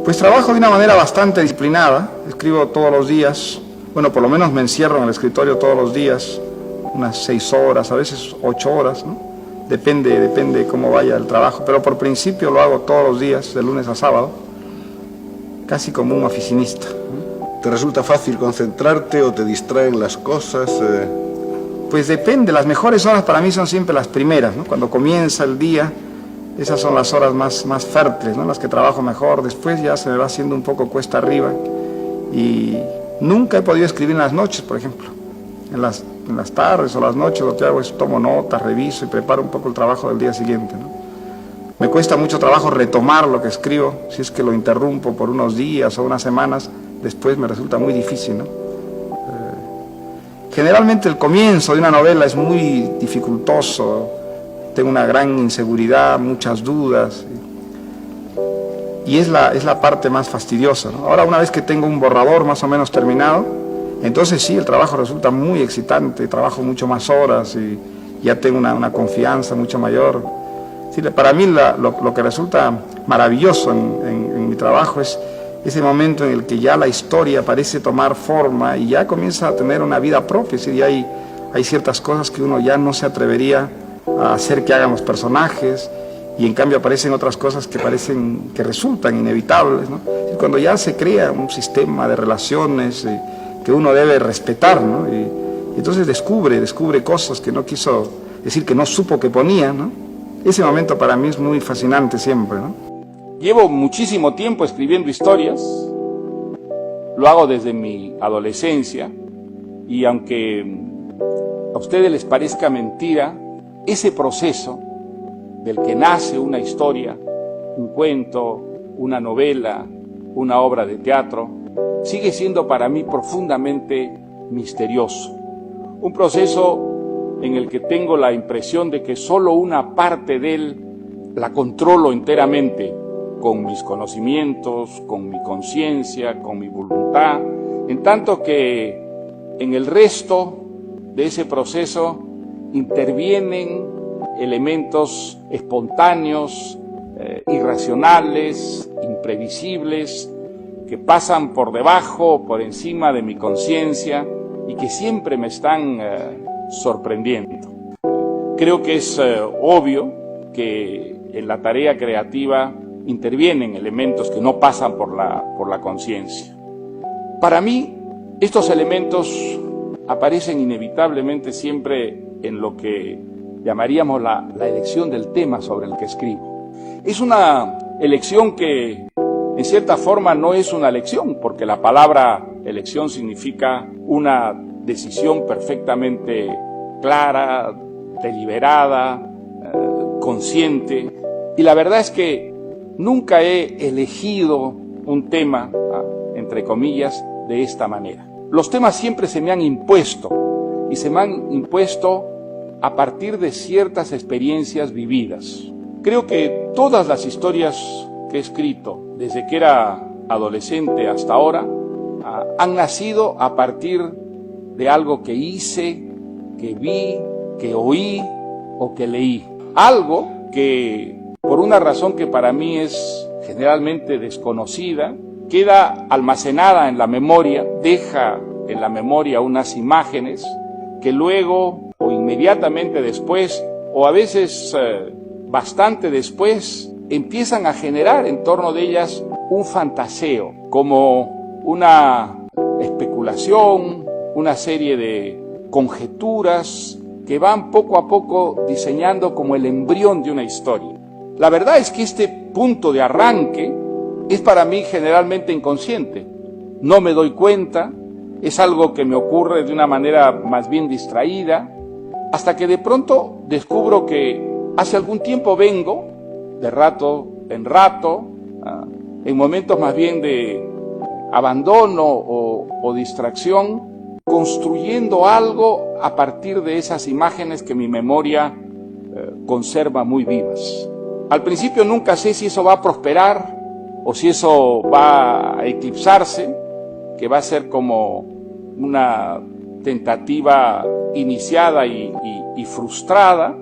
Pues trabajo de una manera bastante disciplinada, escribo todos los días, bueno, por lo menos me encierro en el escritorio todos los días, unas 6 horas, a veces 8 horas, ¿no? Depende cómo vaya el trabajo, pero por principio lo hago todos los días, de lunes a sábado, casi como un oficinista. ¿Te resulta fácil concentrarte o te distraen las cosas? Pues depende, las mejores horas para mí son siempre las primeras, ¿no? Cuando comienza el día, esas son las horas más fértiles, ¿no? Las que trabajo mejor. Después ya se me va haciendo un poco cuesta arriba y nunca he podido escribir en las noches, por ejemplo. En las tardes o las noches lo que hago es tomo notas, reviso y preparo un poco el trabajo del día siguiente, ¿no? Me cuesta mucho trabajo retomar lo que escribo, si es que lo interrumpo por unos días o unas semanas, después me resulta muy difícil, ¿no? Generalmente el comienzo de una novela es muy dificultoso, tengo una gran inseguridad, muchas dudas, y es la parte más fastidiosa, ¿no? Ahora, una vez que tengo un borrador más o menos terminado, entonces sí, el trabajo resulta muy excitante, trabajo mucho más horas y ya tengo una confianza mucho mayor. Sí, para mí lo que resulta maravilloso en mi trabajo es ese momento en el que ya la historia parece tomar forma y ya comienza a tener una vida propia, es decir, hay ciertas cosas que uno ya no se atrevería a hacer que hagan los personajes y en cambio aparecen otras cosas que resultan inevitables, ¿no? Y cuando ya se crea un sistema de relaciones que uno debe respetar, ¿no? Y entonces descubre cosas que no quiso decir, que no supo que ponía, ¿no? Ese momento para mí es muy fascinante siempre, ¿no? Llevo muchísimo tiempo escribiendo historias, lo hago desde mi adolescencia y aunque a ustedes les parezca mentira, ese proceso del que nace una historia, un cuento, una novela, una obra de teatro, sigue siendo para mí profundamente misterioso. Un proceso en el que tengo la impresión de que solo una parte de él la controlo enteramente, con mis conocimientos, con mi conciencia, con mi voluntad, en tanto que en el resto de ese proceso intervienen elementos espontáneos, irracionales, imprevisibles, que pasan por debajo o por encima de mi conciencia y que siempre me están sorprendiendo. Creo que es obvio que en la tarea creativa intervienen elementos que no pasan por la conciencia. Para mí, estos elementos aparecen inevitablemente siempre en lo que llamaríamos la elección del tema sobre el que escribo. Es una elección que, en cierta forma, no es una elección, porque la palabra elección significa una decisión perfectamente clara, deliberada, consciente, y la verdad es que nunca he elegido un tema, entre comillas, de esta manera. Los temas siempre se me han impuesto, y se me han impuesto a partir de ciertas experiencias vividas. Creo que todas las historias que he escrito, desde que era adolescente hasta ahora, han nacido a partir de algo que hice, que vi, que oí o que leí. Algo que, por una razón que para mí es generalmente desconocida, queda almacenada en la memoria, deja en la memoria unas imágenes que luego o inmediatamente después o a veces bastante después empiezan a generar en torno de ellas un fantaseo, como una especulación, una serie de conjeturas que van poco a poco diseñando como el embrión de una historia. La verdad es que este punto de arranque es para mí generalmente inconsciente. No me doy cuenta, es algo que me ocurre de una manera más bien distraída, hasta que de pronto descubro que hace algún tiempo vengo, de rato en rato, en momentos más bien de abandono o distracción, construyendo algo a partir de esas imágenes que mi memoria conserva muy vivas. Al principio nunca sé si eso va a prosperar o si eso va a eclipsarse, que va a ser como una tentativa iniciada y frustrada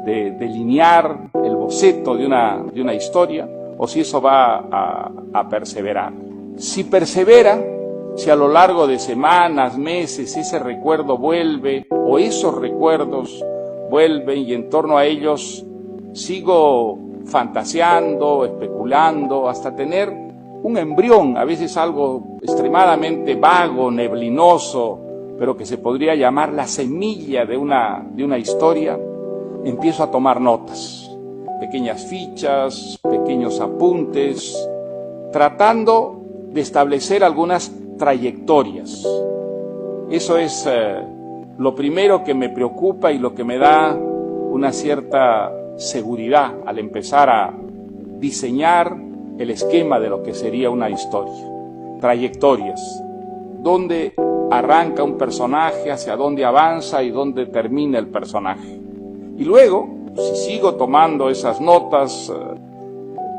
de delinear el boceto de una historia, o si eso va a perseverar. Si persevera, si a lo largo de semanas, meses, ese recuerdo vuelve, o esos recuerdos vuelven y en torno a ellos sigo fantaseando, especulando, hasta tener un embrión, a veces algo extremadamente vago, neblinoso, pero que se podría llamar la semilla de una historia, empiezo a tomar notas, pequeñas fichas, pequeños apuntes, tratando de establecer algunas trayectorias. Eso es lo primero que me preocupa y lo que me da una cierta seguridad al empezar a diseñar el esquema de lo que sería una historia. Trayectorias, dónde arranca un personaje, hacia dónde avanza y dónde termina el personaje. Y luego, si sigo tomando esas notas,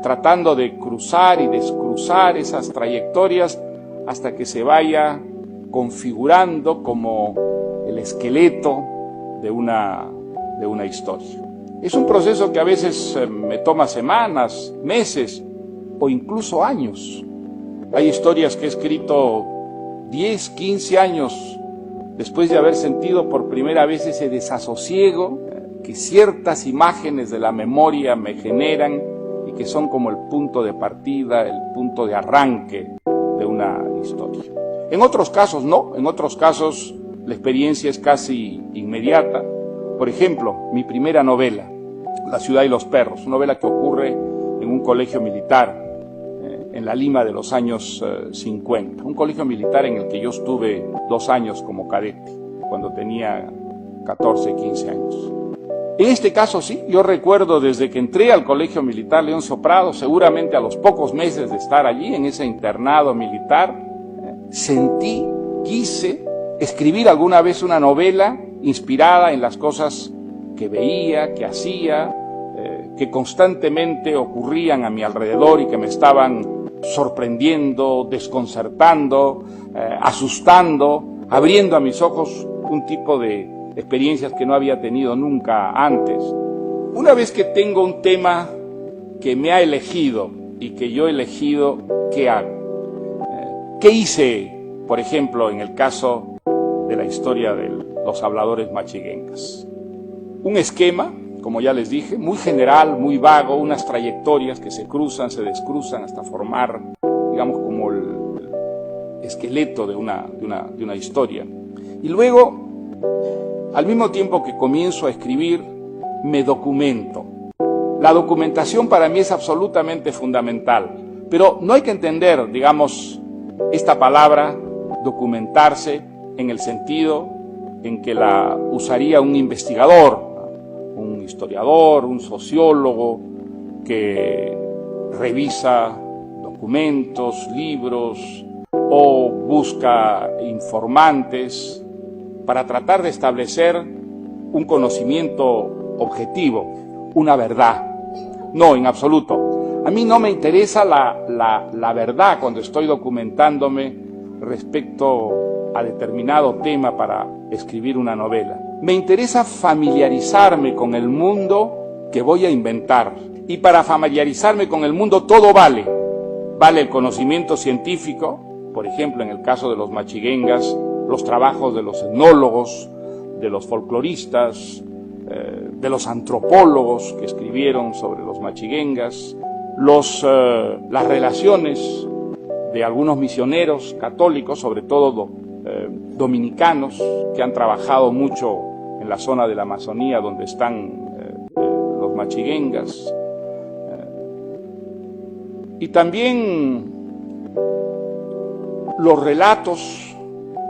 tratando de cruzar y descruzar esas trayectorias hasta que se vaya configurando como el esqueleto de una historia. Es un proceso que a veces me toma semanas, meses o incluso años. Hay historias que he escrito 10, 15 años después de haber sentido por primera vez ese desasosiego que ciertas imágenes de la memoria me generan y que son como el punto de partida, el punto de arranque de una historia. En otros casos no, en otros casos la experiencia es casi inmediata. Por ejemplo, mi primera novela, La ciudad y los perros, una novela que ocurre en un colegio militar en la Lima de los años 50, un colegio militar en el que yo estuve 2 años como cadete, cuando tenía 14, 15 años. En este caso sí, yo recuerdo desde que entré al Colegio Militar Leoncio Prado, seguramente a los pocos meses de estar allí, en ese internado militar, quise escribir alguna vez una novela inspirada en las cosas que veía, que hacía, que constantemente ocurrían a mi alrededor y que me estaban sorprendiendo, desconcertando, asustando, abriendo a mis ojos un tipo de experiencias que no había tenido nunca antes. Una vez que tengo un tema que me ha elegido y que yo he elegido, ¿qué hago? ¿Qué hice, por ejemplo, en el caso de la historia de los habladores machiguengas? Un esquema, como ya les dije, muy general, muy vago, unas trayectorias que se cruzan, se descruzan hasta formar, digamos, como el esqueleto de una historia. Y luego, al mismo tiempo que comienzo a escribir, me documento. La documentación para mí es absolutamente fundamental, pero no hay que entender, digamos, esta palabra, documentarse, en el sentido en que la usaría un investigador, un historiador, un sociólogo que revisa documentos, libros o busca informantes para tratar de establecer un conocimiento objetivo, una verdad. No, en absoluto. A mí no me interesa la verdad cuando estoy documentándome respecto a determinado tema para escribir una novela. Me interesa familiarizarme con el mundo que voy a inventar. Y para familiarizarme con el mundo todo vale. Vale el conocimiento científico, por ejemplo, en el caso de los machiguengas, los trabajos de los etnólogos, de los folcloristas, de los antropólogos que escribieron sobre los machiguengas, las relaciones de algunos misioneros católicos, sobre todo dominicanos, que han trabajado mucho en la zona de la Amazonía donde están los machiguengas, y también los relatos,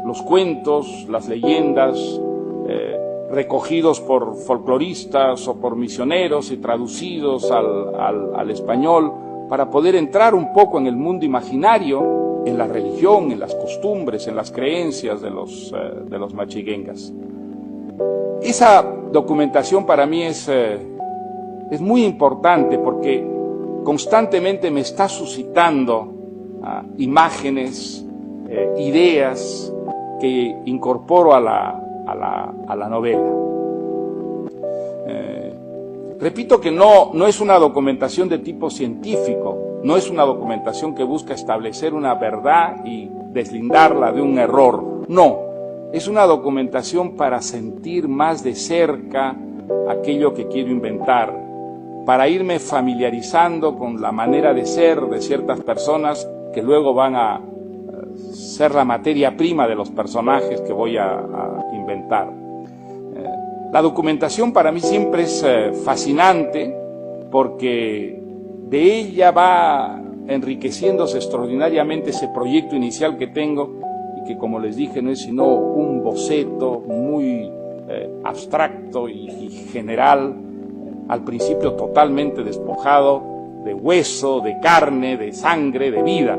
los cuentos, las leyendas recogidos por folcloristas o por misioneros y traducidos al español para poder entrar un poco en el mundo imaginario, en la religión, en las costumbres, en las creencias de los machiguengas. Esa documentación para mí es muy importante porque constantemente me está suscitando imágenes, ideas que incorporo a la novela. Repito que no es una documentación de tipo científico, no es una documentación que busca establecer una verdad y deslindarla de un error, no, es una documentación para sentir más de cerca aquello que quiero inventar, para irme familiarizando con la manera de ser de ciertas personas que luego van a ser la materia prima de los personajes que voy a inventar. La documentación para mí siempre es fascinante porque de ella va enriqueciéndose extraordinariamente ese proyecto inicial que tengo y que, como les dije, no es sino un boceto muy abstracto y general, al principio totalmente despojado de hueso, de carne, de sangre, de vida.